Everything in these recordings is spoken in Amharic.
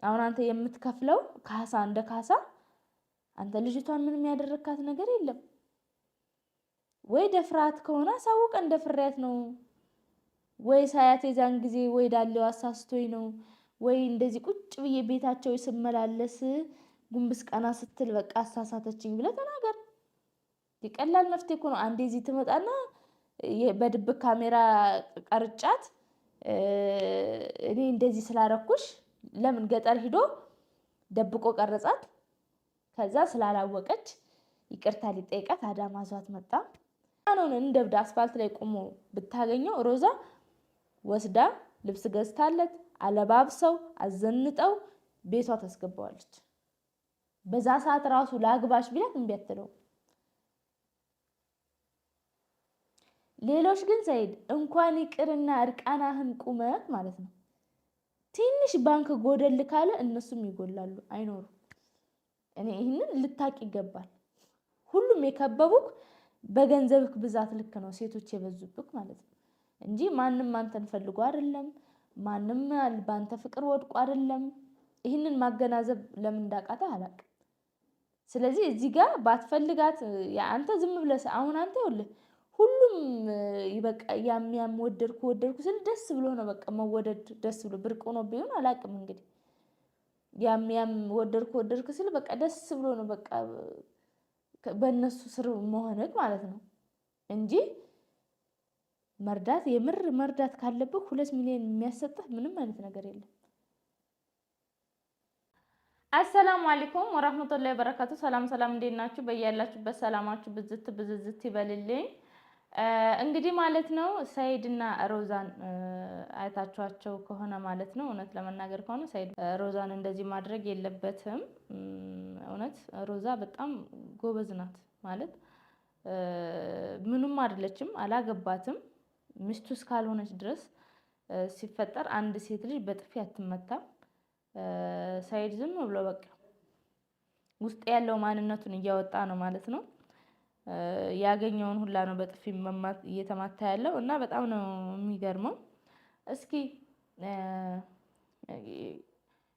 አሁን አንተ የምትከፍለው ካሳ እንደ ካሳ አንተ ልጅቷን ምንም ያደረካት ነገር የለም ወይ ደፍራት ከሆነ ሳውቅ እንደ ፍሬያት ነው ወይ ሳያት የዛን ጊዜ ወይ ዳለው አሳስቶኝ ነው ወይ እንደዚህ ቁጭ ብዬ ቤታቸው ስመላለስ ጉንብስ ቀና ስትል በቃ አሳሳተችኝ ብለህ ተናገር ይቀላል መፍትሄ እኮ ነው አንዴ እዚህ ትመጣና በድብቅ ካሜራ ቀርጫት እኔ እንደዚህ ስላረኩሽ ለምን ገጠር ሄዶ ደብቆ ቀረጻት ከዛ ስላላወቀች ይቅርታ ሊጠይቃት አዳማ ዟት መጣ አሁን እንደብዳ አስፋልት ላይ ቆሞ ብታገኘው ሮዛ ወስዳ ልብስ ገዝታለት አለባብሰው አዘንጠው ቤቷ ታስገባዋለች በዛ ሰዓት ራሱ ላግባሽ ቢላት እምቢ አትለው ሌሎች ግን ሰይድ እንኳን ይቅርና እርቃናህን ቁመህ ማለት ነው ትንሽ ባንክ ጎደል ካለ እነሱም ይጎላሉ አይኖሩ እኔ ይሄንን ልታቂ ይገባል ሁሉም የከበቡክ በገንዘብክ ብዛት ልክ ነው ሴቶች የበዙብክ ማለት ነው እንጂ ማንንም አንተን ፈልጎ አይደለም ማንንም ባንተ ፍቅር ወድቆ አይደለም ይሄንን ማገናዘብ ለምን እንዳቃታ አላቅ ስለዚህ እዚህ ጋር ባትፈልጋት አንተ ዝም ብለህ አሁን አንተ ይኸውልህ ሁሉም ይበቃ ያም ወደድኩ ስል ደስ ብሎ ነው በቃ መወደድ ደስ ብሎ ብርቅ ነው ቢሆን አላቅም እንግዲህ ያም ወደድኩ ስል በቃ ደስ ብሎ ነው በቃ በእነሱ ስር መሆንክ ማለት ነው እንጂ መርዳት የምር መርዳት ካለብህ 2 ሚሊዮን የሚያሰጥህ ምንም አይነት ነገር የለም አሰላሙ አለይኩም ወራህመቱላሂ ወበረካቱ ሰላም እንዴት ናችሁ በእያላችሁበት ሰላማችሁ ብዝት ይበልልኝ እንግዲህ ማለት ነው ሰይድና ሮዛን አይታችኋቸው ከሆነ ማለት ነው እውነት ለመናገር ከሆነ ሰይድ ሮዛን እንደዚህ ማድረግ የለበትም እውነት ሮዛ በጣም ጎበዝ ናት ማለት ምንም አይደለችም አላገባትም ሚስቱ እስካልሆነች ድረስ ሲፈጠር አንድ ሴት ልጅ በጥፊ አትመታም ሰይድ ዝም ብሎ በቃ ውስጥ ያለው ማንነቱን እያወጣ ነው ማለት ነው ያገኘውን ሁላ ነው በጥፊ እየተማታ ያለው እና በጣም ነው የሚገርመው እስኪ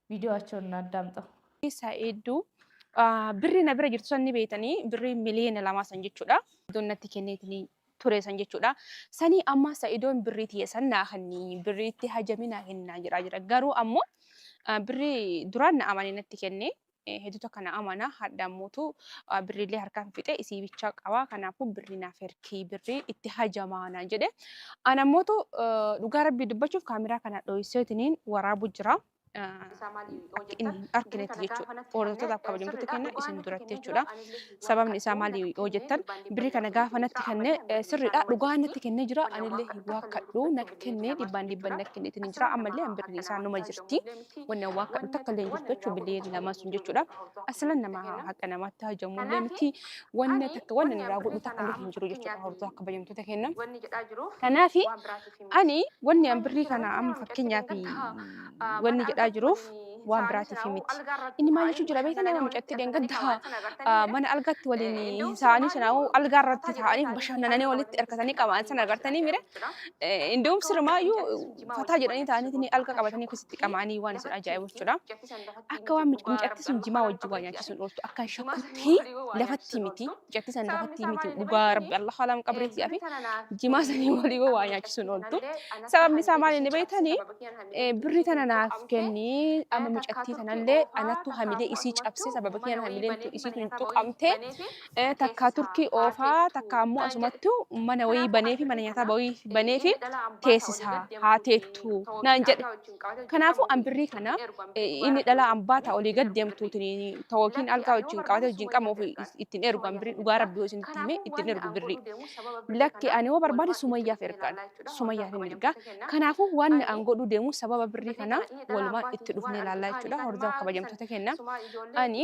ቪዲዮአቸውን እናዳምጠው ሰይዱ ብሪ ነብረ ጅርቱ ሰኒ ቤተኒ ብሪ ሚሊየን ለማ ሰንጀቹዳ ዶነቲ ከኔትኒ ቱሬ ሰንጀቹዳ ሰኒ አማ ሰይዶን ብሪት የሰና ኸኒ ብሪት ሀጀሚና ሄና ጅራ ገሩ አሞ ብሪ ዱራን አማኒነት ከኔ hedduu kana amana haddamuutu birriilee harkaan fixe isii bicha qaba kanaafu birriina ferkii birrii itti hajamaana jedhe anamootu dhugaa rabbii dubbachuuf kaameraa kana dho'iseetiniin waraabu jira arkinetti jechuudha hordoftoota kabajamtoota kenna isin duratti jechuudha sababni isaa maali yoo jettan birrii kana gaafa natti kenne sirriidha dhugaa natti kennee jira anillee waakadhu natti kennee dhibbaan natti kenneetiin jira ammallee birrii isaa numa jirti wanna waakadhu takka illee jirtu jechuudha bileen lama sun jechuudha aslan nama haqa namatti hajamullee miti wanna takka wanna irraa godhu takka illee hin jiru jechuudha hordoftoota kabajamtoota kenna kanaafi ani wanni birrii kana amma fakkeenyaaf wanni jedha jiruuf waan biraatiif miti inni maal jechuun jira beektan nama mucatti deengadda mana algaatti waliin isaanii sanaa algaarratti taa'anii bashannananii walitti erkatanii qaban sana agartanii mire indum sirmaayyuu fataa jedhanii taa'anii alga qabatanii keessatti qamaanii waan isin ajaa'ibu jechuudha akka waan mucatti sun jimaa wajji waa nyaachisuun ooltu akka shakkutti lafatti miti mucatti san lafatti miti dhugaa rabbi allah halam qabreetii fi jimaa sanii walii waa nyaachisuun ooltu sababni isaa maal inni beektanii birrii tana naaf kennii amma mucatti tanallee anattu hamilee isii cabse sababa kiyaan hamileen tu isii tun tuqamte takka turkii oofaa takka ammoo asumatti mana wayii banee fi mana nyaataa wayii banee fi teessisa haa teettu naan jedhe kanaafu an birrii kana inni dhala ambaa ta'a olii gad deemtuutiin tawookiin algaa wajjin qabate wajjin qamuuf ittiin ergu an birrii dhugaa rabbii isin itti hime ittiin ergu birrii lakki ani hoo barbaade sumayyaaf ergaan sumayyaaf hin ergaa kanaafu waan an godhu deemu sababa birrii kana walumaan itti dhufnee ilaallaa jechuudha hordoftoota kabajamtoota kenna ani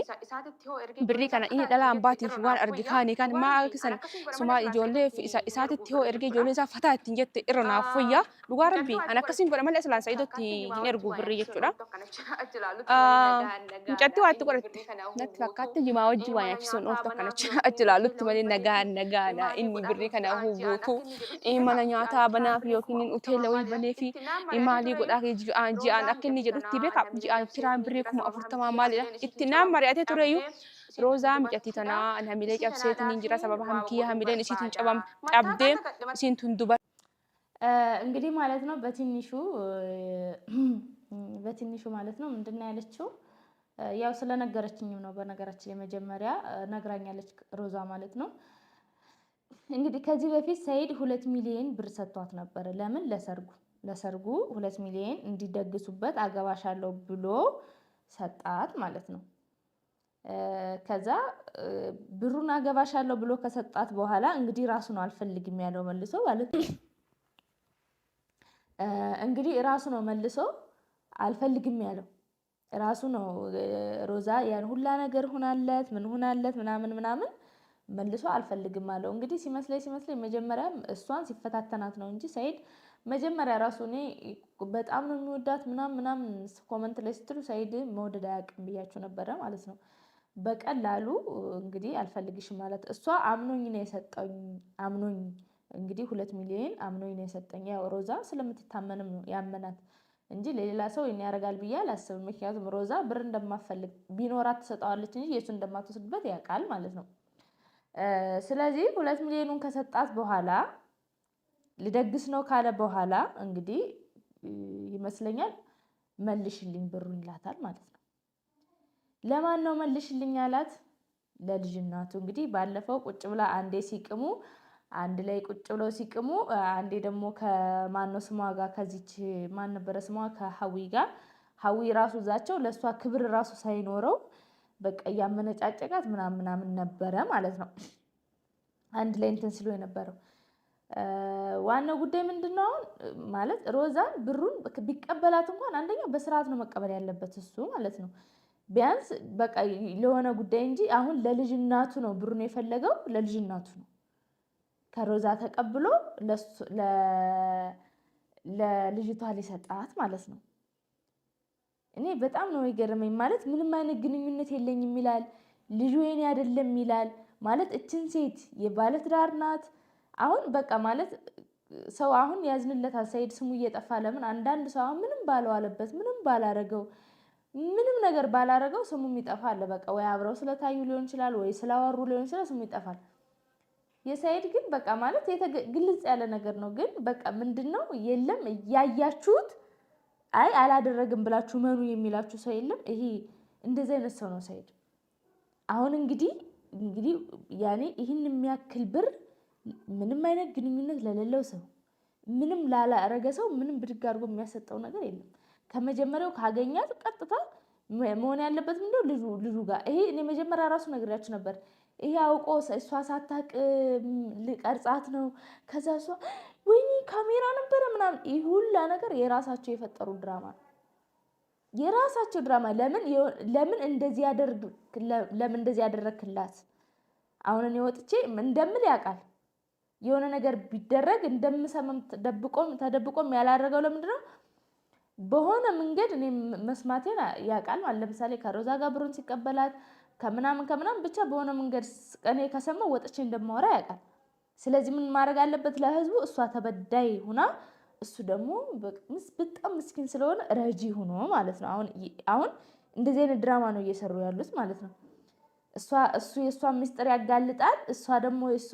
birrii kana inni dhala ambaatiif waan argi kaanii kan maa akisan suma ijoollee isaatitti hoo ergee ijoollee isaa fataa ittiin jette irra naaf fayyaa dhugaa rabbii an akkasiin godha malee islaan sa'iidootti hin ergu birrii jechuudha mucatti waatti godhatte natti fakkaatti jimaa wajji waa nyaachisuun ooltu akkana achi ilaalutti malee nagaadha inni birrii kana hubuutu mana nyaataa banaaf yookiin hoteela wayii banee fi maalii godhaa ji'aan akka inni jedhutti beeka ji'aan kiraan birrii 40,000 maalidha itti naan mari'atee tureyyuu roozaa mijatii tanaa hamilee cabseetiin jira sababa hamkiyya hamileen isiitiin cabdee isiin tun duba እንግዲህ ማለት ነው በትንሹ ማለት ነው ምንድነው ያለችው ያው ስለነገረችኝም ነው በነገራችን የመጀመሪያ ነግራኛለች ሮዛ ማለት ነው እንግዲህ ከዚህ በፊት ሰይድ 2 ሚሊዮን ብር ሰጥቷት ነበር ለምን ለሰርጉ 2 ሚሊዮን እንዲደግሱበት አገባሻለሁ ብሎ ሰጣት ማለት ነው ከዛ ብሩን አገባሻለሁ ብሎ ከሰጣት በኋላ እንግዲህ ራሱ ነው አልፈልግም ያለው መልሶ ማለት እንግዲህ ራሱ ነው መልሶ አልፈልግም ያለው ራሱ ነው ሮዛ ያን ሁላ ነገር ሆናለት ምናምን መልሶ አልፈልግም አለው እንግዲህ ሲመስለኝ መጀመሪያም እሷን ሲፈታተናት ነው እንጂ ሰይድ መጀመሪያ ራሱ እኔ በጣም ነው የሚወዳት ምናምን ኮሜንት ላይ ስትሉ ሰይድ መውደድ አያውቅም ብያችሁ ነበር ማለት ነው በቀላሉ እንግዲህ አልፈልግሽም ማለት እሷ አምኖኝ ነው የሰጠኝ አምኖኝ እንግዲህ 2 ሚሊዮን አምኖኝ ነው የሰጠኝ ያው ሮዛ ስለምትታመንም ነው ያመናት እንጂ ለሌላ ሰው እኔ ያረጋል ብዬ አላስብም ምክንያቱም ሮዛ ብር እንደማፈልግ ቢኖራት ተሰጣዋለች እንጂ የሱ እንደማትወስድበት ያውቃል ማለት ነው ስለዚህ 2 ሚሊዮኑን ከሰጣት በኋላ ልደግስ ነው ካለ በኋላ እንግዲህ ይመስለኛል መልሽልኝ ብሩን ይላታል ማለት ነው ለማን ነው መልሽልኝ አላት ለልጅ እናቱ እንግዲህ ባለፈው ቁጭ ብላ አንዴ ሲቅሙ አንድ ላይ ቁጭ ብለው ሲቅሙ አንዴ ደግሞ ከማነው ስሟ ጋር ከዚች ማን ነበር ስሟ ከሐዊ ጋር ሐዊ ራሱ ዛቸው ለሷ ክብር ራሱ ሳይኖረው በቃ ያመነጫጨቃት ምናምን ነበረ ማለት ነው አንድ ላይ እንትን ሲሉ የነበረው ዋናው ጉዳይ ምንድነው ማለት ሮዛን ብሩን ቢቀበላት እንኳን አንደኛ በስርዓት ነው መቀበል ያለበት እሱ ማለት ነው ቢያንስ በቃ ለሆነ ጉዳይ እንጂ አሁን ለልጅ እናቱ ነው ብሩን የፈለገው ለልጅ እናቱ ነው ከሮዛ ተቀብሎ ለልጅቷ ሊሰጣት ማለት ነው እኔ በጣም ነው የገረመኝ ማለት ምንም አይነት ግንኙነት የለኝም ይላል ልጁ የኔ አይደለም ይላል ማለት እችን ሴት የባለ ትዳር ናት አሁን በቃ ማለት ሰው አሁን ያዝንለታል ሰይድ ስሙ እየጠፋ ለምን አንዳንድ ሰው ምንም ባለዋለበት ምንም ባላረገው ምንም ነገር ባላረገው ስሙ ይጠፋል በቃ ወይ አብረው ስለታዩ ሊሆን ይችላል ወይ ስላወሩ ሊሆን ይችላል ስሙ ይጠፋል የሰይድ ግን በቃ ማለት ግልጽ ያለ ነገር ነው ግን በቃ ምንድነው የለም ያያችሁት አይ አላደረግም ብላችሁ መኑ የሚላችሁ ሰው የለም ይሄ እንደዚህ አይነት ሰው ነው ሰይድ አሁን እንግዲህ ያኔ ይሄን የሚያክል ብር ምንም አይነት ግንኙነት ለሌለው ሰው ምንም ላላረገ ሰው ምንም ብድግ አድርጎ የሚያሰጠው ነገር የለም ከመጀመሪያው ካገኛት ቀጥታ መሆን ያለበት ምንድነው ልጁ ጋር ይሄ እኔ መጀመሪያ ራሱ ነግራችሁ ነበር ይሄ አውቆ እሷ ሳታቅ ልቀርጻት ነው ከዛ እሷ ወይኔ ካሜራ ነበር ምናምን ይሄ ሁላ ነገር የራሳቸው የፈጠሩ ድራማ የራሳቸው ድራማ ለምን እንደዚህ ያደረክላት አሁን እኔ ወጥቼ እንደምል ያውቃል የሆነ ነገር ቢደረግ እንደምሰማም ተደብቆም ያላረገው ለምንድነው በሆነ መንገድ እኔ መስማቴን ያውቃል ማለት ለምሳሌ ከሮዛ ጋር ብሩን ሲቀበላት ከመናምን ብቻ በሆነ መንገድ እኔ ከሰማው ወጥቼ እንደማወራ ያውቃል ስለዚህ ምን ማድረግ አለበት ለህዝቡ እሷ ተበዳይ ሆና እሱ ደግሞ በጣም ምስኪን ስለሆነ ረጂ ሆኖ ማለት ነው አሁን እንደዚህ አይነት ድራማ ነው እየሰሩ ያሉት ማለት ነው እሱ የሷ ሚስጥር ያጋልጣል እሷ ደግሞ የሱ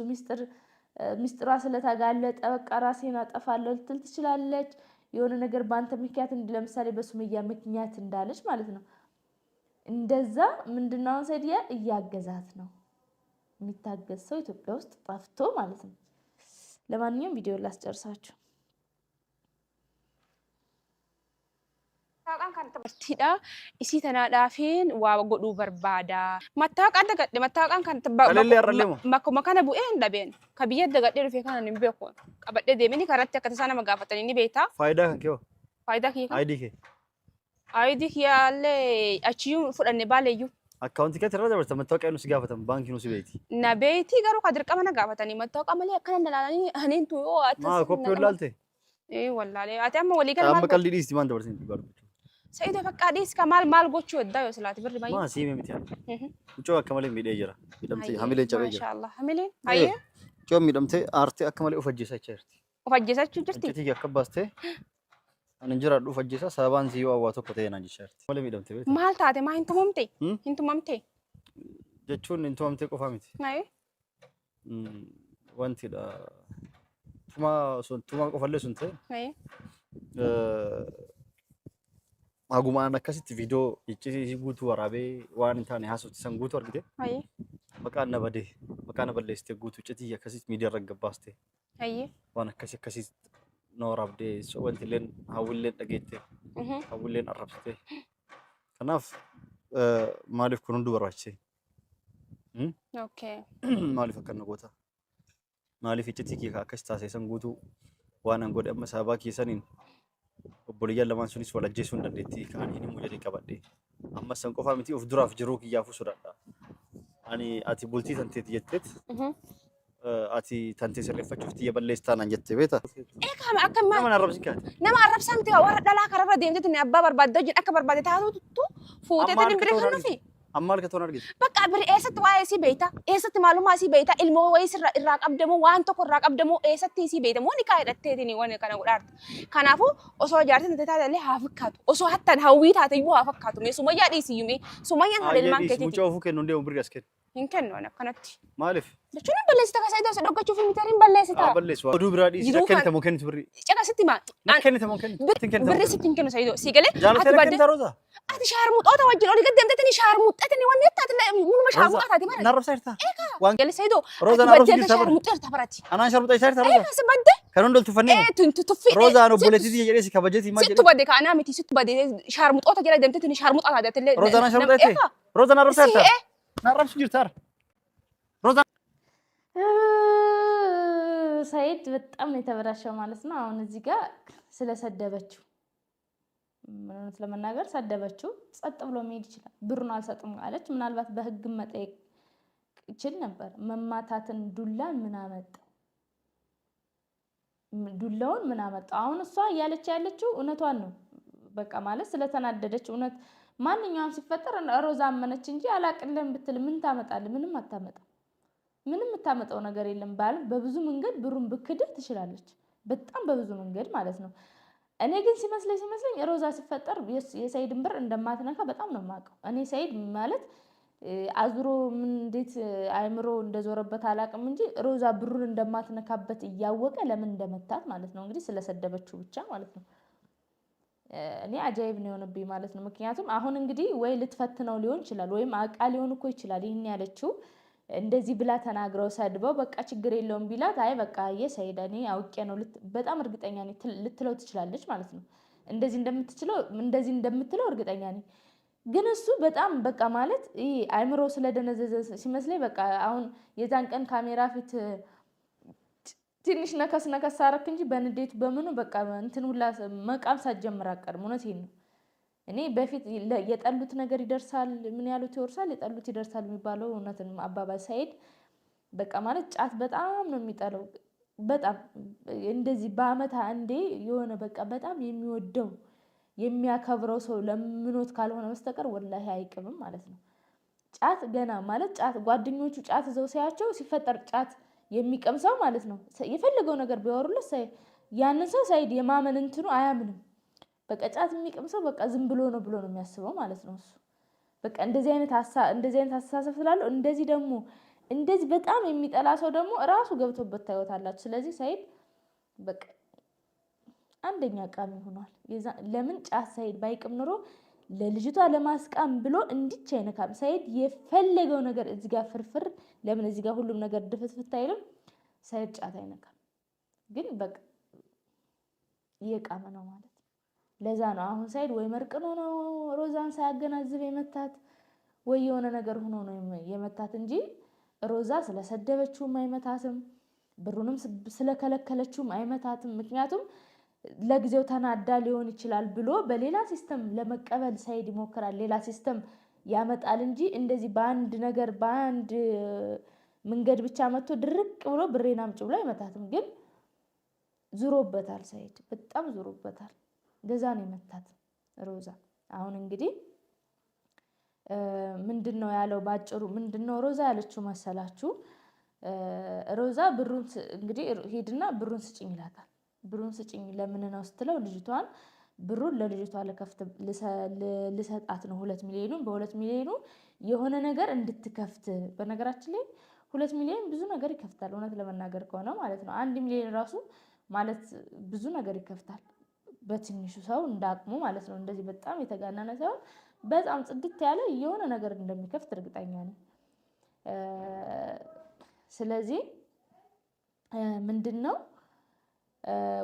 ሚስጥሯ ስለተጋለጠ በቃ ራሴን አጠፋለሁ ልትል ትችላለች የሆነ ነገር ባንተ ምክንያት ለምሳሌ በሱመያ ምክንያት እንዳለች ማለት ነው እንደዛ ምንድነው ሰዲያ እያገዛት ነው የሚታገዝ ሰው ኢትዮጵያ ውስጥ ጠፍቶ ማለት ነው ለማንኛውም ቪዲዮ ላስጨርሳችሁ Mattaqaan kan taphattiidha. Isii tanaadhaafeen waa godhuu barbaada. Mattaqaan dagadhe mattaqaan kan bakkuma kana bu'ee hin dhabeen. Ka biyya dagadhee dhufee kana hin beeku. Qabadhee deemanii karatti akka tasaa nama gaafatanii ni beektaa. Faayidaa kan kee Faayidaa kee kan? ID kee. ID kiyaallee achiyyuu fudhanne baaleeyyuu. Akkaawuntii kee irra dabarta mattaqaa nusi gaafatan baankii nusi beeti. Na beetii garuu ka dirqama na gaafatanii mattaqaa malee akkana dalaalanii haneen tuyoo maa koppii wallaalte. Wallaalee ati amma walii galmaa. Amma qalbii dhiisti maan dabarsin barbaadu. Sa'iidoo fakkaadhiis ka maal gochuu eddaa yoo silaati birri baay'ee. Maa siimee miti yaa. Ucoo akka malee miidhee jira. Miidhamtee hamileen cabee jira. Maashaallah hamileen hayyee. Ucoo miidhamtee aartee akka malee of ajjeesaa jirti. Of ajjeesachuu jirti. Ijjitii akka baastee Ani jira dhufa jisa sabaan si waa tokko ta'e naan jishaarti. Malee miidhamte beektaa? Maal taate maa hin tumamte? Hin tumamte? Jechuun hin tumamtee qofaa miti. Nayi? Wantidha. Tuma qofallee sun ta'e. Nayi? Hagumaan akkasitti viidiyoo iccisiisii guutuu waraabee waan hin taane haasofti san guutuu argite. Nayi? Maqaan na badee maqaan na balleessitee guutuu iccitii akkasitti miidiyaa irra gabbaaste. Nayi? Waan akkasii na waraabdee wanti illeen hawwilleen dhageettee hawwilleen arrabsitee. Kanaaf maaliif kun hunduu barbaachise? Okay. Maaliif akkana goota? Maaliif iccitii kee akkas taasise san guutuu waan an godhe amma sababa keessaniin obboleeyyan lamaan sunis wal ajjeesuu hin dandeetti kan inni mujalii qabadhe. Amma san qofaa miti of duraaf jiruu kiyyaafuu sodaadha. Ani ati bultii tanteeti jetteet ati tantee sirreeffachuuf xiyya balleessitaa naan jettee beektaa? Eegaa akka Nama arrabsin kaate. nama arrabsaa miti warra dhalaa kararra deemtetti ni abbaa barbaadde wajjin akka barbaade taatutu fuutee tani bira kan nufi. Amma harka toon argite. Bakka biri eessatti waa'ee sii beektaa? Eessatti maalummaa sii beektaa? Ilmoo wayii irraa qabdamoo waan tokko irraa qabdamoo eessatti sii beektaa? Mooni kaa hidhatteetiin waan kana godhaarta. Kanaafuu osoo jaartiin taate illee haa fakkaatu. Osoo hattan hawwii taate iyyuu haa fakkaatu. Mee sumayyaa dhiisiyyuu sumayyaan haala ilmaan keetiiti. Mucaa ofuu kennu hundee umrii as kennu. Hin kennu akkanatti. Maaliif? Jechuun balleessita kasaa iddoo dhokkachuuf mitariin balleessita. Balleessu. Oduu biraa dhiisi kennita moo kennitu birrii? Caqasitti maa? Kennita moo kennitu? Birrii sitti hin kennu sayidoo. Sii galee? Jaalatee kennita Roza? Ati shaarmuxoota wajjin olii gad deemtetanii shaarmuxxatanii wanni attaati munuma shaarmuxaa taate malee. Narrabsaa jirtaa? Waan galee sayidoo. Roza Ati narrabsaa baddee shaarmuxxaa jirta barati. Anaan shaarmuxaa isaa jirtaa Roza? Eegaa si badde? Kan hundi oltuffannee? Tuffii. Roza an obboleettii jedhee si kabajeetii maal jedhee? Sittu badde kaanaa miti sittu badde shaarmuxoota jala deemtetanii shaarmuxaa taate illee. Roza anaan shaarmuxaa jirtee? Roza narrabsaa jirtaa? Narrabsu jirtaa? Roza ሰይድ በጣም ነው የተበላሸው ማለት ነው። አሁን እዚህ ጋር ስለሰደበችው ምንነት ለመናገር ሰደበችው፣ ጸጥ ብሎ መሄድ ይችላል። ብሩን አልሰጥም አለች። ምናልባት በህግ መጠየቅ ይችል ነበር። መማታትን ዱላን ምን አመጣው? ዱላውን ምን አመጣው? አሁን እሷ እያለች ያለችው እውነቷን ነው። በቃ ማለት ስለተናደደች እውነት ማንኛውም ሲፈጠር ሮዛ አመነች እንጂ አላቅልህም ብትል ምን ታመጣለህ? ምንም አታመጣም። ምንም የምታመጣው ነገር የለም። ባል በብዙ መንገድ ብሩን ብክድህ ትችላለች። በጣም በብዙ መንገድ ማለት ነው። እኔ ግን ሲመስለኝ ሮዛ ሲፈጠር የሰይድን ብር እንደማትነካ በጣም ነው የማውቀው። እኔ ሰይድ ማለት አዙሮ ምን እንዴት አይምሮ እንደዞረበት አላቅም እንጂ ሮዛ ብሩን እንደማትነካበት እያወቀ ለምን እንደመታት ማለት ነው። እንግዲህ ስለሰደበችው ብቻ ማለት ነው። እኔ አጃይብ ነው የሆነብኝ ማለት ነው። ምክንያቱም አሁን እንግዲህ ወይ ልትፈትነው ሊሆን ይችላል ወይም አቃ ሊሆን እኮ ይችላል ይሄን ያለችው እንደዚህ ብላ ተናግረው ሰድበው በቃ ችግር የለውም ቢላት አይ በቃ የሰይድ እኔ አውቄ ነው በጣም እርግጠኛ ነኝ ልትለው ትችላለች ማለት ነው። እንደዚህ እንደምትለው እርግጠኛ ነኝ። ግን እሱ በጣም በቃ ማለት ይሄ አይምሮ ስለደነዘዘ ሲመስለኝ በቃ አሁን የዛን ቀን ካሜራ ፊት ትንሽ ነከስ አረክ እንጂ በንዴቱ በምኑ በቃ እንትን ሁላ መቃም ሳትጀምር አቀርም። እውነቴን ነው። እኔ በፊት የጠሉት ነገር ይደርሳል፣ ምን ያሉት ይወርሳል፣ የጠሉት ይደርሳል የሚባለው እውነትን አባባል ሰይድ በቃ ማለት ጫት በጣም ነው የሚጠላው። በጣም እንደዚህ በአመት አንዴ የሆነ በቃ በጣም የሚወደው የሚያከብረው ሰው ለምኖት ካልሆነ በስተቀር ወላሂ አይቅምም ማለት ነው። ጫት ገና ማለት ጫት ጓደኞቹ ጫት ይዘው ሲያቸው ሲፈጠር ጫት የሚቀምሰው ማለት ነው የፈለገው ነገር ቢያወሩለት ያንን ሰው ሰይድ የማመን እንትኑ አያምንም። በቃ ጫት የሚቀምሰው በቃ ዝም ብሎ ነው የሚያስበው ማለት ነው እሱ። በቃ እንደዚህ አይነት አስተሳሰብ ስላለው እንደዚህ በጣም የሚጠላ ሰው ደግሞ ራሱ ገብቶበት ታዩታላችሁ። ስለዚህ ሰይድ በቃ አንደኛ ቃሚ ሆኗል። ለምን ጫት ሰይድ ባይቅም ኖሮ ለልጅቷ ለማስቃም ብሎ እንዲች አይነካም። ሰይድ የፈለገው ነገር እዚህ ጋር ፍርፍር ለምን እዚህ ጋር ሁሉም ነገር ድፍትፍት አይልም። ሰይድ ጫት አይነካም። ግን በቃ እየቃመ ነው ማለት ለዛ ነው አሁን ሰይድ ወይ መርቅኖ ነው ሮዛን ሳያገናዝብ የመታት ወይ የሆነ ነገር ሆኖ ነው የመታት እንጂ ሮዛ ስለሰደበችውም አይመታትም፣ ብሩንም ስለከለከለችውም አይመታትም። ምክንያቱም ለጊዜው ተናዳ ሊሆን ይችላል ብሎ በሌላ ሲስተም ለመቀበል ሰይድ ይሞክራል። ሌላ ሲስተም ያመጣል እንጂ እንደዚህ በአንድ መንገድ ብቻ መጥቶ ድርቅ ብሎ ብሬን አምጪ ብሎ አይመታትም። ግን ዙሮበታል ሰይድ በጣም ዙሮበታል። እንደዛ ነው የመታት ሮዛ። አሁን እንግዲህ ምንድነው ያለው ባጭሩ ምንድነው ሮዛ ያለችው መሰላችሁ? ሮዛ ብሩን እንግዲህ ሄድና ብሩን ስጭኝ ይላታል። ብሩን ስጭኝ ለምን ነው ስትለው ልጅቷን ብሩን ለልጅቷ ልሰጣት ነው 2 ሚሊዮኑን። በ2 ሚሊዮኑ የሆነ ነገር እንድትከፍት። በነገራችን ላይ 2 ሚሊዮን ብዙ ነገር ይከፍታል፣ እውነት ለመናገር ከሆነ ማለት ነው። 1 ሚሊዮን ራሱ ማለት ብዙ ነገር ይከፍታል፣ በትንሹ ሰው እንዳቅሙ ማለት ነው። እንደዚህ በጣም የተጋነነ ሳይሆን በጣም ጽድት ያለ የሆነ ነገር እንደሚከፍት እርግጠኛ ነኝ። ስለዚህ ምንድነው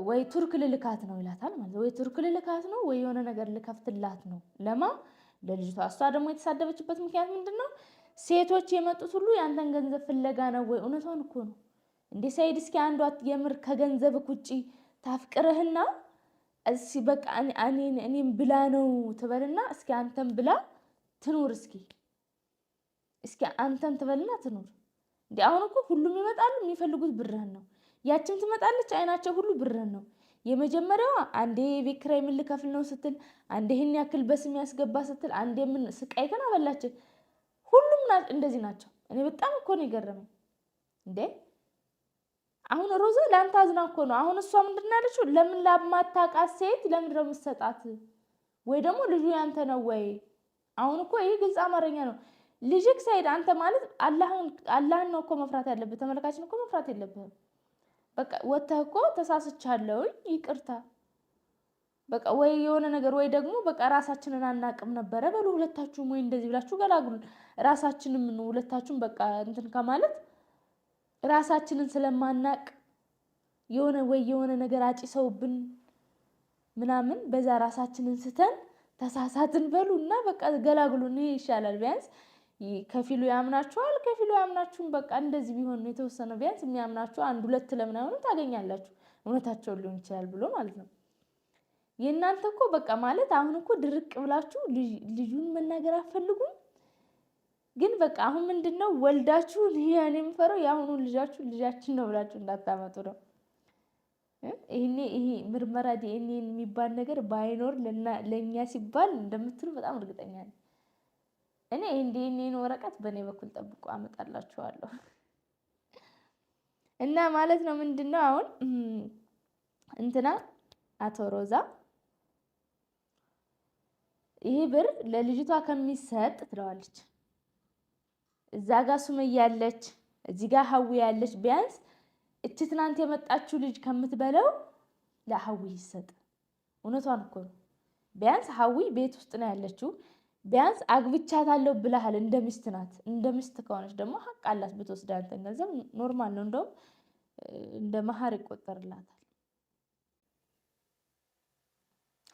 ወይ ቱርክ ልልካት ነው ይላታል ማለት ወይ ቱርክ ልልካት ነው ወይ የሆነ ነገር ልከፍትላት ነው። ለማ ለልጅቷ። እሷ ደግሞ የተሳደበችበት ምክንያት ምንድነው? ሴቶች የመጡት ሁሉ ያንተን ገንዘብ ፍለጋ ነው ወይ? እውነቷን እኮ ነው እንዴ ሰይድ። እስኪ አንዷ የምር ከገንዘብክ ውጪ ታፍቅርህና እስኪ በቃ እኔም ብላ ነው ትበልና እስኪ አንተም ብላ ትኑር። እስኪ አንተን ትበልና ትኑር። እንዴ አሁን እኮ ሁሉም ይመጣሉ፣ የሚፈልጉት ብርህን ነው። ያችን ትመጣለች፣ አይናቸው ሁሉ ብርህን ነው። የመጀመሪያዋ አንዴ የቤት ኪራይ ምን ልከፍል ነው ስትል፣ አንዴ ይሄን ያክል በስም ያስገባ ስትል፣ አንዴ ምን ስቃይ ከና በላች። ሁሉም እንደዚህ ናቸው። እኔ በጣም እኮ ነው የገረመኝ። እንዴ አሁን ሮዛ ለአንተ አዝና እኮ ነው። አሁን እሷ ምንድን ነው ያለችው? ለምን ለማታውቃት ሴት ለምንድን ነው የምትሰጣት? ወይ ደግሞ ልጁ ያንተ ነው ወይ? አሁን እኮ ይሄ ግልጽ አማርኛ ነው። ልጅክ ሰይድ አንተ ማለት አላህን ነው እኮ መፍራት ያለብህ። ተመልካችን እኮ መፍራት የለብህም። በቃ ወተህ እኮ ተሳስቻለሁ ይቅርታ በቃ ወይ የሆነ ነገር ወይ ደግሞ በቃ ራሳችንን አናቅም ነበረ በሉ ሁለታችሁም፣ ወይ እንደዚህ ብላችሁ ገላግሉ። ራሳችንን ምን ሁለታችሁም በቃ እንትን ከማለት ራሳችንን ስለማናቅ የሆነ ወይ የሆነ ነገር አጭሰውብን ምናምን በዛ ራሳችንን ስተን ተሳሳትን በሉና በቃ ገላግሉን ይሻላል። ቢያንስ ከፊሉ ያምናችኋል፣ ከፊሉ ያምናችሁም በቃ እንደዚህ ቢሆን ነው የተወሰነ ቢያንስ የሚያምናችሁ አንድ ሁለት ለምናምን ታገኛላችሁ። እውነታቸው ሊሆን ይችላል ብሎ ማለት ነው። የእናንተ እኮ በቃ ማለት አሁን እኮ ድርቅ ብላችሁ ልጁን መናገር አትፈልጉም። ግን በቃ አሁን ምንድነው ወልዳችሁ ያኔ የምፈረው የአሁኑን ልጃችን ነው ብላችሁ እንዳታመጡ ነው። ይሄ ምርመራ ዲኤንኤ የሚባል ነገር ባይኖር ለኛ ሲባል እንደምትሉ በጣም እርግጠኛ ነኝ። እኔ ዲኤንኤን ወረቀት በእኔ በኩል ጠብቆ አመጣላችኋለሁ። እና ማለት ነው ምንድነው አሁን እንትና አቶ ሮዛ ይሄ ብር ለልጅቷ ከሚሰጥ ትለዋለች። እዛ ጋር ሱመያ ያለች፣ እዚህ ጋር ሀዊ ያለች። ቢያንስ እቺ ትናንት የመጣችው ልጅ ከምትበለው ለሀዊ ይሰጥ። እውነቷን እኮ ነው። ቢያንስ ሀዊ ቤት ውስጥ ነው ያለችው። ቢያንስ አግብቻታለሁ ብለሃል። እንደ ሚስት ናት። እንደ ሚስት ከሆነች ደግሞ ሀቅ አላት ብትወስድ አንተን ገንዘብ ኖርማል ነው። እንደውም እንደ መሀር ይቆጠርላታል።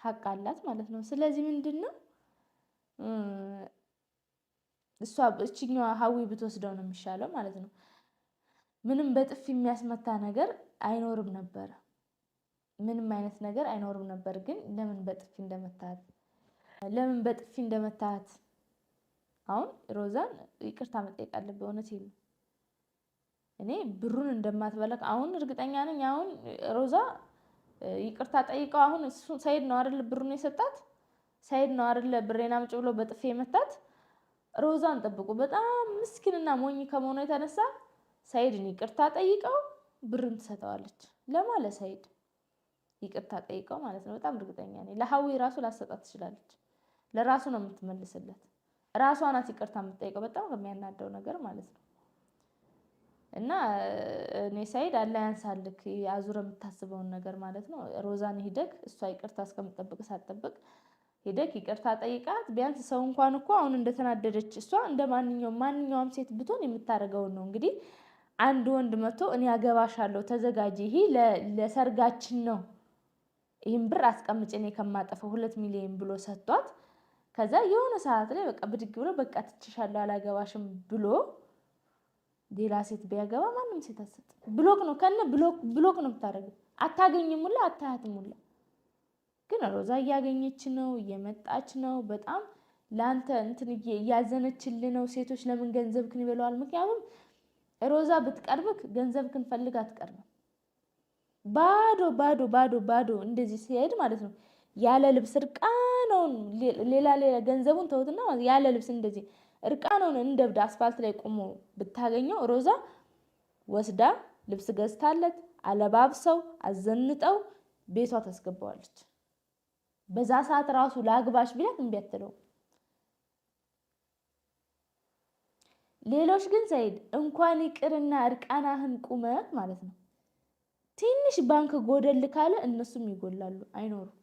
ሀቅ አላት ማለት ነው። ስለዚህ ምንድነው እሷ እችኛዋ ሀዊ ብትወስደው ነው የሚሻለው ማለት ነው። ምንም በጥፊ የሚያስመታ ነገር አይኖርም ነበር። ምንም አይነት ነገር አይኖርም ነበር። ግን ለምን በጥፊ እንደመታት አሁን ሮዛን ይቅርታ መጠየቅ አለበት። እውነቴን ነው። እኔ ብሩን እንደማትበላክ አሁን እርግጠኛ ነኝ። አሁን ሮዛ ይቅርታ ጠይቀው አሁን እሱ ሰይድ ነው አይደል ብሩን የሰጣት? ሰይድ ነው አይደል ብሬን አምጪ ብሎ በጥፊ የመታት? ሮዛን ጠብቁ። በጣም ምስኪንና ሞኝ ከመሆኑ የተነሳ ሰይድን ይቅርታ ጠይቀው ብርን ትሰጠዋለች። ለማለት ሰይድ ይቅርታ ጠይቀው ማለት ነው። በጣም እርግጠኛ ነኝ። ለሀዊ ራሱ ላሰጣት ትችላለች። ለራሱ ነው የምትመልስለት። ራሷ ናት ይቅርታ የምትጠይቀው። በጣም ከሚያናደው ነገር ማለት ነው። እና እኔ ሰይድ አላ ያንሳልክ አዙረ የምታስበውን ነገር ማለት ነው። ሮዛን ሂደግ እሷ ይቅርታ እስከምትጠብቅ ሳትጠብቅ ሂደግ ይቅርታ ጠይቃት። ቢያንስ ሰው እንኳን እኮ አሁን እንደተናደደች እሷ እንደ ማንኛውም ሴት ብትሆን የምታደርገውን ነው። እንግዲህ አንድ ወንድ መጥቶ እኔ አገባሻለሁ ተዘጋጂ፣ ይሄ ለሰርጋችን ነው፣ ይህን ብር አስቀምጭ እኔ ከማጠፈው 2 ሚሊዮን ብሎ ሰጥቷት፣ ከዛ የሆነ ሰዓት ላይ በቃ ብድግ ብሎ በቃ ትችሻለሁ አላገባሽም ብሎ ሌላ ሴት ቢያገባ ማንም ሴት አትሰጥ። ብሎክ ነው ከነ ብሎክ ነው የምታደርገው። አታገኝም ሁላ አታያትም ሁላ። ግን ሮዛ እያገኘች ነው፣ እየመጣች ነው። በጣም ላንተ እንትን እያዘነችልህ ነው። ሴቶች ለምን ገንዘብክን ይበለዋል? ምክንያቱም ሮዛ ብትቀርብክ ገንዘብክን ፈልጋ አትቀርብም። ባዶ ባዶ ባዶ ባዶ እንደዚህ ሲሄድ ማለት ነው ያለ ልብስ እርቃነውን ሌላ ገንዘቡን ተውትና ያለ ልብስ እንደዚህ እርቃነውን እንደብድ አስፋልት ላይ ቆሞ ብታገኘው ሮዛ ወስዳ ልብስ ገዝታለት አለባብሰው አዘንጠው ቤቷ ታስገባዋለች። በዛ ሰዓት ራሱ ላግባሽ ቢላት እምቢ አትለው። ሌሎች ግን ሰይድ እንኳን ይቅርና እርቃናህን ቁመህ ማለት ነው ትንሽ ባንክ ጎደል ካለ እነሱም ይጎላሉ አይኖሩም።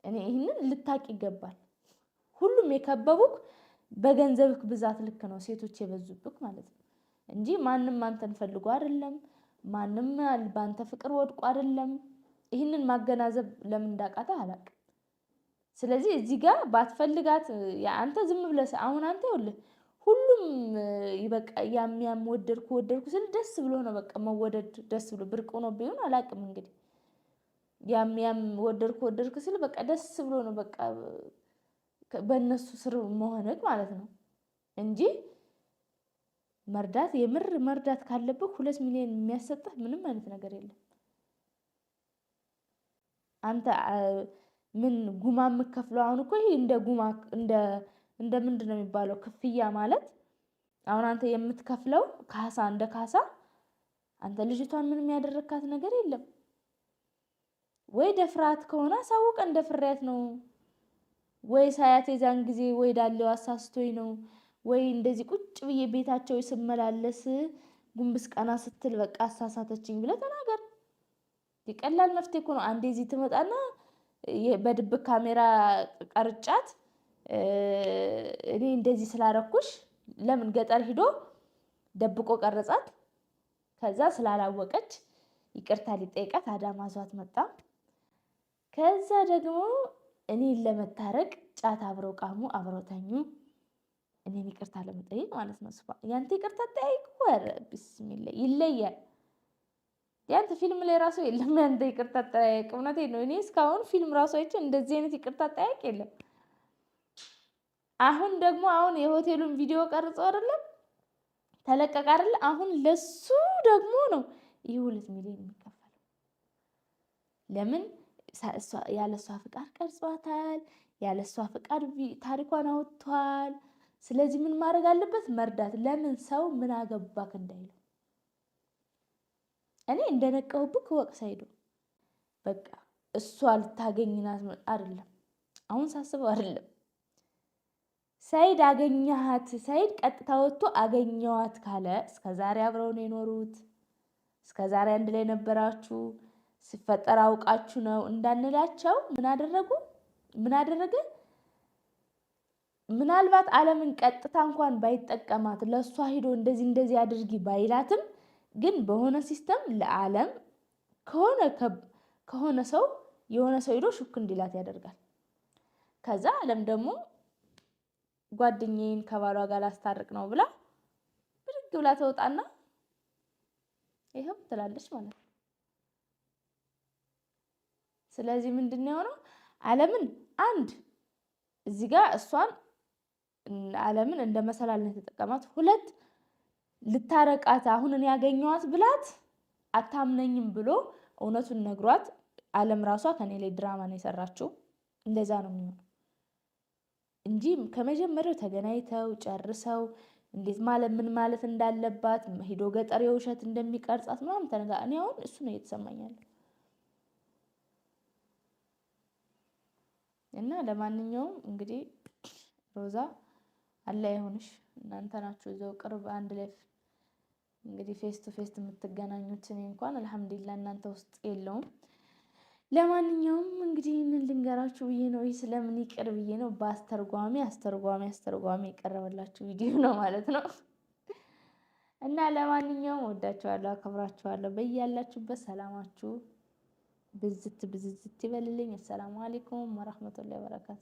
እኔ ይህንን ልታቅ ይገባል። ሁሉም የከበቡክ በገንዘብክ ብዛት ልክ ነው ሴቶች የበዙብክ ማለት ነው እንጂ ማንም አንተን ፈልጎ አይደለም። ማንም ባንተ ፍቅር ወድቆ አይደለም። ይህንን ማገናዘብ ለምን እንዳቃተ አላውቅም። ስለዚህ እዚህ ጋር ባትፈልጋት አንተ ዝም ብለህ አሁን አንተ ይኸውልህ ሁሉም ይበቃ ያም ወደድኩ ስል ደስ ብሎ ነው በቃ መወደድ ደስ ብሎ ብርቅ ሆኖ ቢሆን አላውቅም። እንግዲህ ያም ወደድኩ ስል በቃ ደስ ብሎ ነው በቃ በእነሱ ስር መሆንክ ማለት ነው እንጂ መርዳት የምር መርዳት ካለብህ 2 ሚሊዮን የሚያሰጥህ ምንም አይነት ነገር የለም። አንተ ምን ጉማ የምከፍለው አሁን እኮ ይሄ እንደ ጉማ እንደ ምንድን ነው የሚባለው ክፍያ ማለት አሁን አንተ የምትከፍለው ካሳ እንደ ካሳ አንተ ልጅቷን ምንም ያደረካት ነገር የለም ወይ ደፍራት ከሆነ አሳውቀ እንደ ፍሬያት ነው ወይ ሳያት የዛን ጊዜ ወይ ዳለው አሳስቶኝ ነው ወይ እንደዚህ ቁጭ ብዬ ቤታቸው ስመላለስ ጉንብስ ቀና ስትል በቃ አሳሳተችኝ ብለህ ተናገር። የቀላል መፍትሄ እኮ ነው። አንዴ እዚህ ትመጣና በድብቅ ካሜራ ቀርጫት እኔ እንደዚህ ስላረኩሽ ለምን ገጠር ሂዶ ደብቆ ቀረጻት። ከዛ ስላላወቀች ይቅርታ ሊጠይቃት አዳማ ዟት መጣ። ከዛ ደግሞ እኔን ለመታረቅ ጫት አብረው ቃሙ አብረው ተኙ። እኔን ይቅርታ ለመጠየቅ ማለት ነው። ያንተ ይቅርታ ጠይቅ ወረ ቢስሚላህ ይለያል። ያንተ ፊልም ላይ ራሱ የለም ያንተ ይቅርታ ጠይቅ። እውነቴን ነው። እኔ እስካሁን ፊልም ራሱ አይቼ እንደዚህ አይነት ይቅርታ ጠይቅ የለም። አሁን ደግሞ የሆቴሉን ቪዲዮ ቀርጾ አይደለም ተለቀቀ አይደል? አሁን ለሱ ደግሞ ነው ይሄ 2 ሚሊዮን የሚከፈለው። ለምን ያለሷ ፍቃድ ቀርጿታል። ያለሷ ፍቃድ ታሪኳን አውጥቷል። ስለዚህ ምን ማድረግ አለበት? መርዳት። ለምን ሰው ምን አገባክ እንዳይለው። እኔ እንደነቀሁብክ ወቅስ አይዶ በቃ እሷ ልታገኝናት አይደለም አሁን ሳስበው አይደለም ሰይድ አገኛት ሰይድ ቀጥታ ወጥቶ አገኘዋት ካለ እስከዛሬ አብረው ነው የኖሩት። እስከዛሬ አንድ ላይ ነበራችሁ። ሲፈጠር አውቃችሁ ነው እንዳንላቸው ምን አደረገ? ምናልባት ዓለምን ቀጥታ እንኳን ባይጠቀማት ለሷ ሄዶ እንደዚህ አድርጊ ባይላትም ግን በሆነ ሲስተም ለዓለም ከሆነ ሰው የሆነ ሰው ሄዶ ሹክ እንዲላት ያደርጋል። ከዛ ዓለም ደግሞ ጓደኛዬን ከባሏ ጋር ላስታርቅ ነው ብላ ብድግ ብላ ተወጣና ይሄው ትላለች ማለት ነው። ስለዚህ ምንድነው የሆነው? ዓለምን አንድ እዚህ ጋር እሷን ዓለምን እንደ መሰላልነት ተጠቀማት። 2 ልታረቃት አሁን እኔ ያገኘዋት ብላት አታምነኝም ብሎ እውነቱን ነግሯት ዓለም ራሷ ከኔ ላይ ድራማ ነው የሰራችው። እንደዛ ነው የሚሆነው እንጂ ከመጀመሪያው ተገናኝተው ጨርሰው እንዴት ምን ማለት እንዳለባት ሄዶ ገጠር የውሸት እንደሚቀርጻት ምናምን ተነጋ እኔ አሁን እሱ ነው እየተሰማኛል። እና ለማንኛውም እንግዲህ ሮዛ አላህ ይሁንሽ። እናንተ ናችሁ እዛው ቅርብ አንድ ላይ እንግዲህ ፌስ ቱ ፌስ የምትገናኙት። እኔ እንኳን አልሐምዱሊላህ እናንተ ውስጥ የለውም። ለማንኛውም እንግዲህ ምን ልንገራችሁ ብዬ ነው ስለምን ይቅር ብዬ ነው በአስተርጓሚ የቀረበላችሁ ቪዲዮ ነው ማለት ነው። እና ለማንኛውም ወዳችኋለሁ፣ አከብራችኋለሁ። በያላችሁበት ሰላማችሁ ብዝት ይበልልኝ። አሰላሙ አለይኩም ወራህመቱላሂ ወበረካቱ።